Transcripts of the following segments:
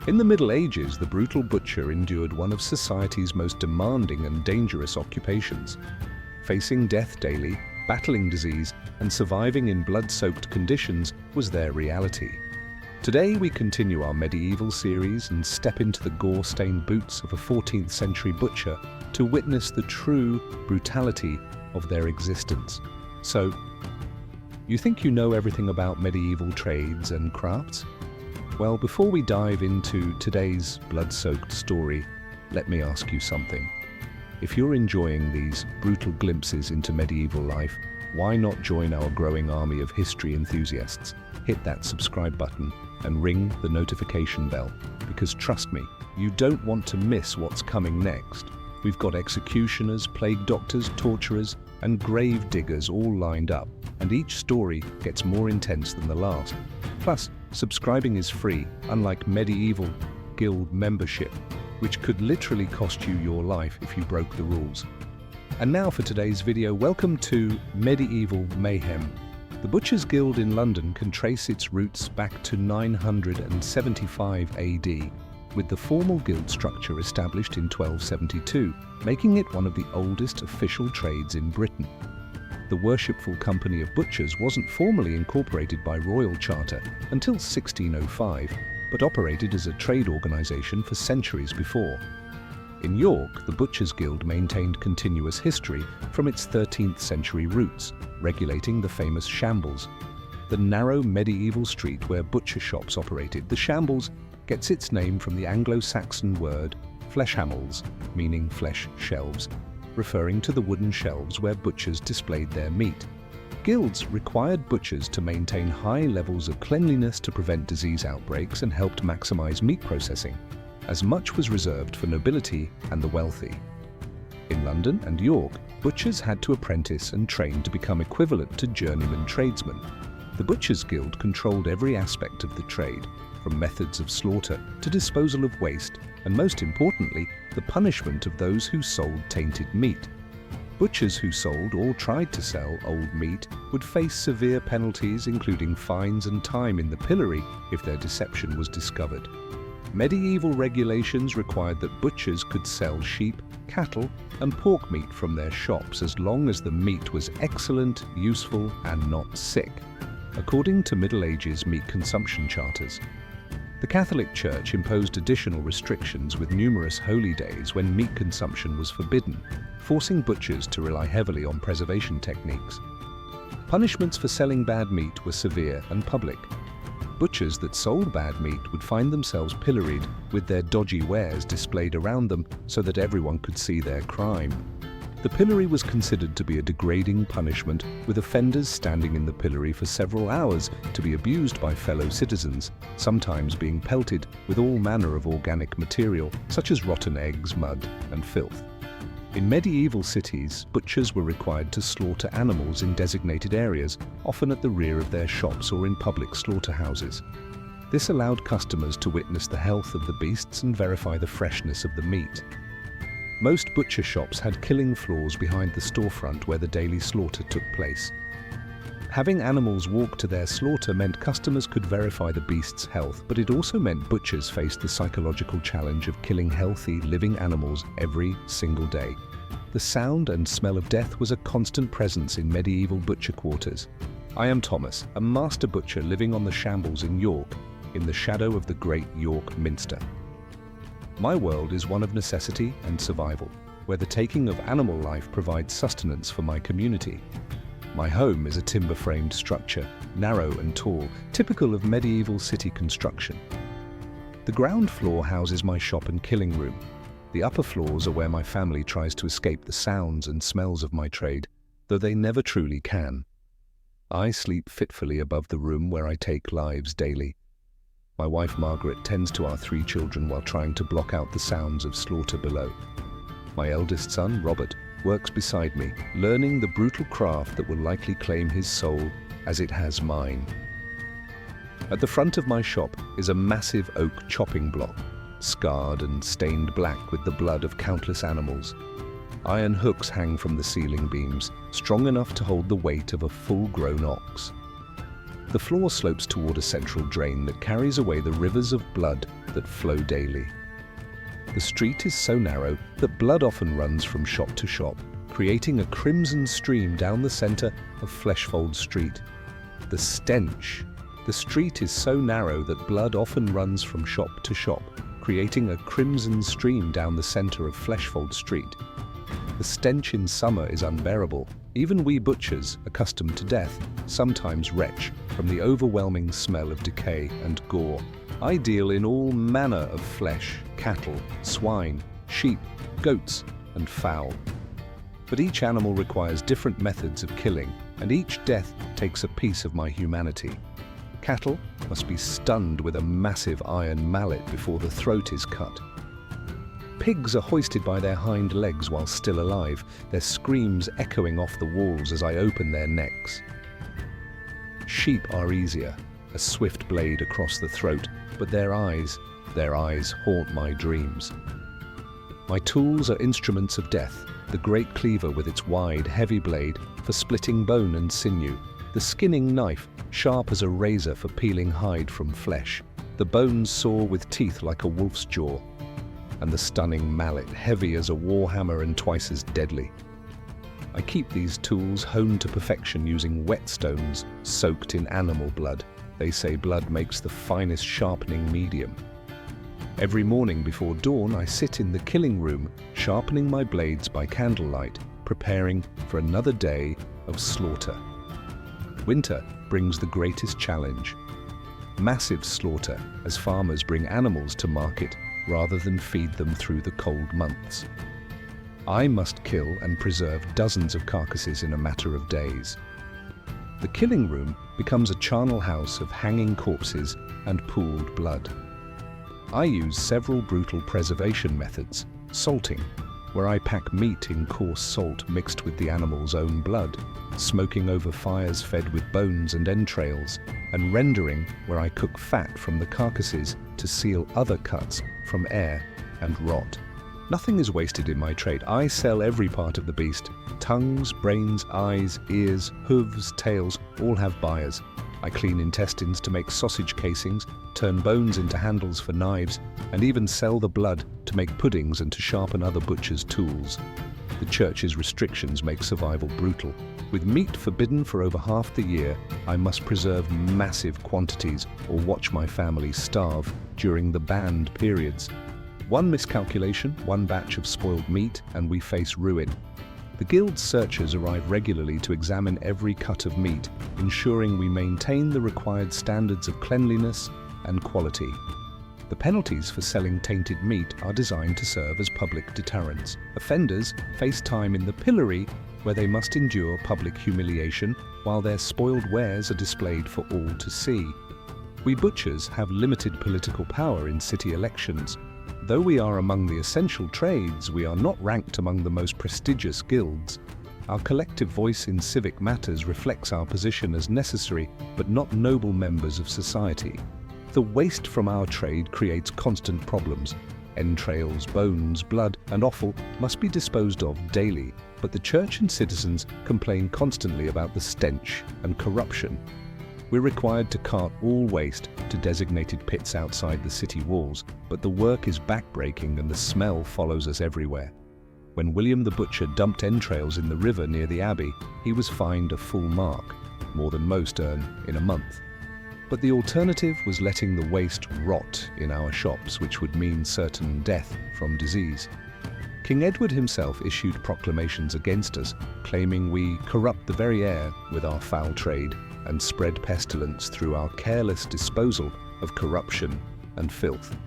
In the Middle Ages, the brutal butcher endured one of society's most demanding and dangerous occupations. Facing death daily, battling disease, and surviving in blood-soaked conditions was their reality. Today we continue our medieval series and step into the gore-stained boots of a 14th century butcher to witness the true brutality of their existence. So, you think you know everything about medieval trades and crafts? Well, before we dive into today's blood-soaked story, let me ask you something. If you're enjoying these brutal glimpses into medieval life, why not join our growing army of history enthusiasts? Hit that subscribe button and ring the notification bell, because trust me, you don't want to miss what's coming next. We've got executioners, plague doctors, torturers, and grave diggers all lined up, and each story gets more intense than the last. Plus, subscribing is free, unlike medieval guild membership, which could literally cost you your life if you broke the rules. And now for today's video, welcome to Medieval Mayhem. The Butchers Guild in London can trace its roots back to 975 AD, with the formal guild structure established in 1272, making it one of the oldest official trades in Britain. The Worshipful Company of Butchers wasn't formally incorporated by royal charter until 1605, but operated as a trade organisation for centuries before. In York, the Butchers Guild maintained continuous history from its 13th century roots, regulating the famous Shambles, the narrow medieval street where butcher shops operated. The Shambles gets its name from the Anglo-Saxon word fleshhamels, meaning flesh shelves, referring to the wooden shelves where butchers displayed their meat. Guilds required butchers to maintain high levels of cleanliness to prevent disease outbreaks and helped maximize meat processing, as much was reserved for nobility and the wealthy. In London and York, butchers had to apprentice and train to become equivalent to journeyman tradesmen. The Butchers Guild controlled every aspect of the trade, from methods of slaughter to disposal of waste, and most importantly, the punishment of those who sold tainted meat. Butchers who sold or tried to sell old meat would face severe penalties, including fines and time in the pillory if their deception was discovered. Medieval regulations required that butchers could sell sheep, cattle, and pork meat from their shops as long as the meat was excellent, useful, and not sick, according to Middle Ages meat consumption charters. The Catholic Church imposed additional restrictions with numerous holy days when meat consumption was forbidden, forcing butchers to rely heavily on preservation techniques. Punishments for selling bad meat were severe and public. Butchers that sold bad meat would find themselves pilloried with their dodgy wares displayed around them so that everyone could see their crime. The pillory was considered to be a degrading punishment, with offenders standing in the pillory for several hours to be abused by fellow citizens, sometimes being pelted with all manner of organic material, such as rotten eggs, mud, and filth. In medieval cities, butchers were required to slaughter animals in designated areas, often at the rear of their shops or in public slaughterhouses. This allowed customers to witness the health of the beasts and verify the freshness of the meat. Most butcher shops had killing floors behind the storefront where the daily slaughter took place. Having animals walk to their slaughter meant customers could verify the beast's health, but it also meant butchers faced the psychological challenge of killing healthy, living animals every single day. The sound and smell of death was a constant presence in medieval butcher quarters. I am Thomas, a master butcher living on the Shambles in York, in the shadow of the great York Minster. My world is one of necessity and survival, where the taking of animal life provides sustenance for my community. My home is a timber-framed structure, narrow and tall, typical of medieval city construction. The ground floor houses my shop and killing room. The upper floors are where my family tries to escape the sounds and smells of my trade, though they never truly can. I sleep fitfully above the room where I take lives daily. My wife Margaret tends to our 3 children while trying to block out the sounds of slaughter below. My eldest son, Robert, works beside me, learning the brutal craft that will likely claim his soul as it has mine. At the front of my shop is a massive oak chopping block, scarred and stained black with the blood of countless animals. Iron hooks hang from the ceiling beams, strong enough to hold the weight of a full-grown ox. The floor slopes toward a central drain that carries away the rivers of blood that flow daily. The street is so narrow that blood often runs from shop to shop, creating a crimson stream down the center of Fleshfold Street. The stench. The street is so narrow that blood often runs from shop to shop, creating a crimson stream down the center of Fleshfold Street. The stench in summer is unbearable. Even we butchers, accustomed to death, sometimes retch from the overwhelming smell of decay and gore. I deal in all manner of flesh, cattle, swine, sheep, goats, and fowl. But each animal requires different methods of killing, and each death takes a piece of my humanity. Cattle must be stunned with a massive iron mallet before the throat is cut. Pigs are hoisted by their hind legs while still alive, their screams echoing off the walls as I open their necks. Sheep are easier, a swift blade across the throat, but their eyes haunt my dreams. My tools are instruments of death, the great cleaver with its wide, heavy blade for splitting bone and sinew, the skinning knife, sharp as a razor for peeling hide from flesh, the bones saw with teeth like a wolf's jaw, and the stunning mallet, heavy as a warhammer and twice as deadly. I keep these tools honed to perfection using whetstones soaked in animal blood. They say blood makes the finest sharpening medium. Every morning before dawn, I sit in the killing room, sharpening my blades by candlelight, preparing for another day of slaughter. Winter brings the greatest challenge. Massive slaughter, as farmers bring animals to market rather than feed them through the cold months. I must kill and preserve dozens of carcasses in a matter of days. The killing room becomes a charnel house of hanging corpses and pooled blood. I use several brutal preservation methods: salting, where I pack meat in coarse salt mixed with the animal's own blood, smoking over fires fed with bones and entrails, and rendering, where I cook fat from the carcasses to seal other cuts from air and rot. Nothing is wasted in my trade. I sell every part of the beast. Tongues, brains, eyes, ears, hooves, tails, all have buyers. I clean intestines to make sausage casings, turn bones into handles for knives, and even sell the blood to make puddings and to sharpen other butchers' tools. The church's restrictions make survival brutal. With meat forbidden for over half the year, I must preserve massive quantities or watch my family starve during the banned periods. One miscalculation, one batch of spoiled meat, and we face ruin. The guild's searchers arrive regularly to examine every cut of meat, ensuring we maintain the required standards of cleanliness and quality. The penalties for selling tainted meat are designed to serve as public deterrents. Offenders face time in the pillory, where they must endure public humiliation while their spoiled wares are displayed for all to see. We butchers have limited political power in city elections. Though we are among the essential trades, we are not ranked among the most prestigious guilds. Our collective voice in civic matters reflects our position as necessary but not noble members of society. The waste from our trade creates constant problems. Entrails, bones, blood, and offal must be disposed of daily, but the church and citizens complain constantly about the stench and corruption. We're required to cart all waste to designated pits outside the city walls, but the work is backbreaking and the smell follows us everywhere. When William the Butcher dumped entrails in the river near the abbey, he was fined a full mark, more than most earn in a month. But the alternative was letting the waste rot in our shops, which would mean certain death from disease. King Edward himself issued proclamations against us, claiming we corrupt the very air with our foul trade and spread pestilence through our careless disposal of corruption and filth.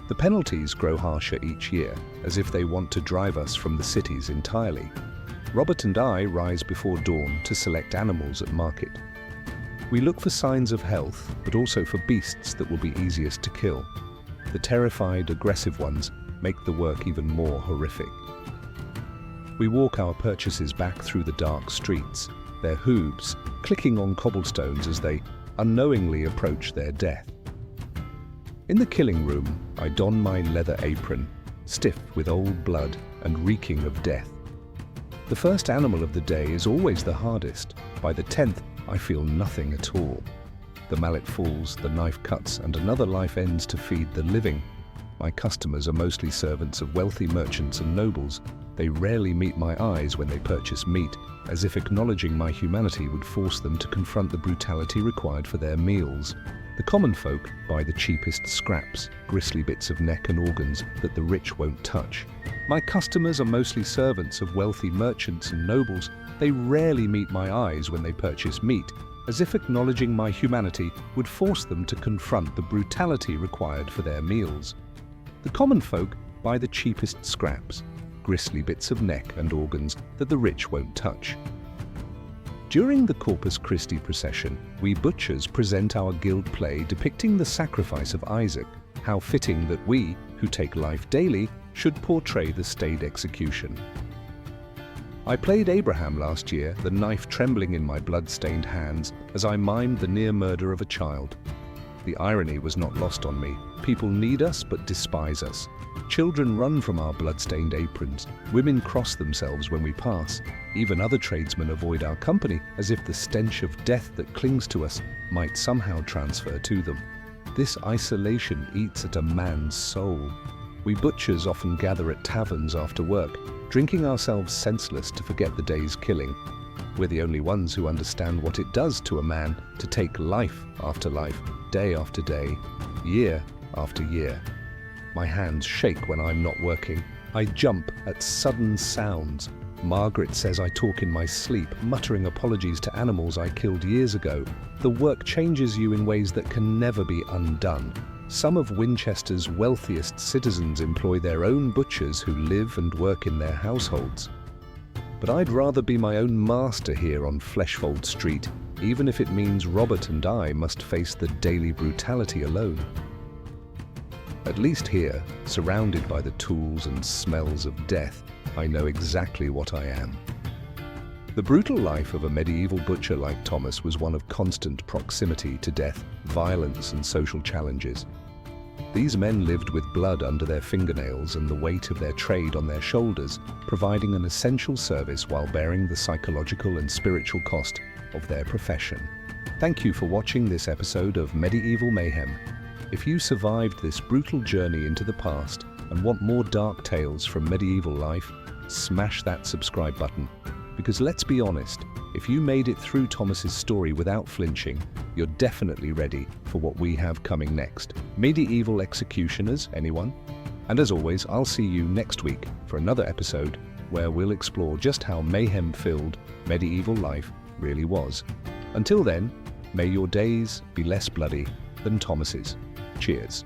The penalties grow harsher each year, as if they want to drive us from the cities entirely. Robert and I rise before dawn to select animals at market. We look for signs of health, but also for beasts that will be easiest to kill. The terrified, aggressive ones make the work even more horrific. We walk our purchases back through the dark streets, their hooves clicking on cobblestones as they unknowingly approach their death. In the killing room, I don my leather apron, stiff with old blood and reeking of death. The first animal of the day is always the hardest. By the 10th, I feel nothing at all. The mallet falls, the knife cuts, and another life ends to feed the living. My customers are mostly servants of wealthy merchants and nobles. They rarely meet my eyes when they purchase meat, as if acknowledging my humanity would force them to confront the brutality required for their meals. The common folk buy the cheapest scraps, gristly bits of neck and organs that the rich won't touch. My customers are mostly servants of wealthy merchants and nobles. They rarely meet my eyes when they purchase meat, as if acknowledging my humanity would force them to confront the brutality required for their meals. The common folk buy the cheapest scraps, gristly bits of neck and organs that the rich won't touch. During the Corpus Christi procession, we butchers present our guild play depicting the sacrifice of Isaac. How fitting that we, who take life daily, should portray the staid execution. I played Abraham last year, the knife trembling in my blood-stained hands as I mimed the near murder of a child. The irony was not lost on me. People need us but despise us. Children run from our blood-stained aprons. Women cross themselves when we pass. Even other tradesmen avoid our company as if the stench of death that clings to us might somehow transfer to them. This isolation eats at a man's soul. We butchers often gather at taverns after work, drinking ourselves senseless to forget the day's killing. We're the only ones who understand what it does to a man to take life after life, day after day, year after year. My hands shake when I'm not working. I jump at sudden sounds. Margaret says I talk in my sleep, muttering apologies to animals I killed years ago. The work changes you in ways that can never be undone. Some of Winchester's wealthiest citizens employ their own butchers who live and work in their households. But I'd rather be my own master here on Fleshfold Street, even if it means Robert and I must face the daily brutality alone. At least here, surrounded by the tools and smells of death, I know exactly what I am. The brutal life of a medieval butcher like Thomas was one of constant proximity to death, violence, and social challenges. These men lived with blood under their fingernails and the weight of their trade on their shoulders, providing an essential service while bearing the psychological and spiritual cost of their profession. Thank you for watching this episode of Medieval Mayhem. If you survived this brutal journey into the past and want more dark tales from medieval life, smash that subscribe button. Because let's be honest, if you made it through Thomas's story without flinching, you're definitely ready for what we have coming next. Medieval executioners, anyone? And as always, I'll see you next week for another episode where we'll explore just how mayhem-filled medieval life really was. Until then, may your days be less bloody than Thomas's. Cheers.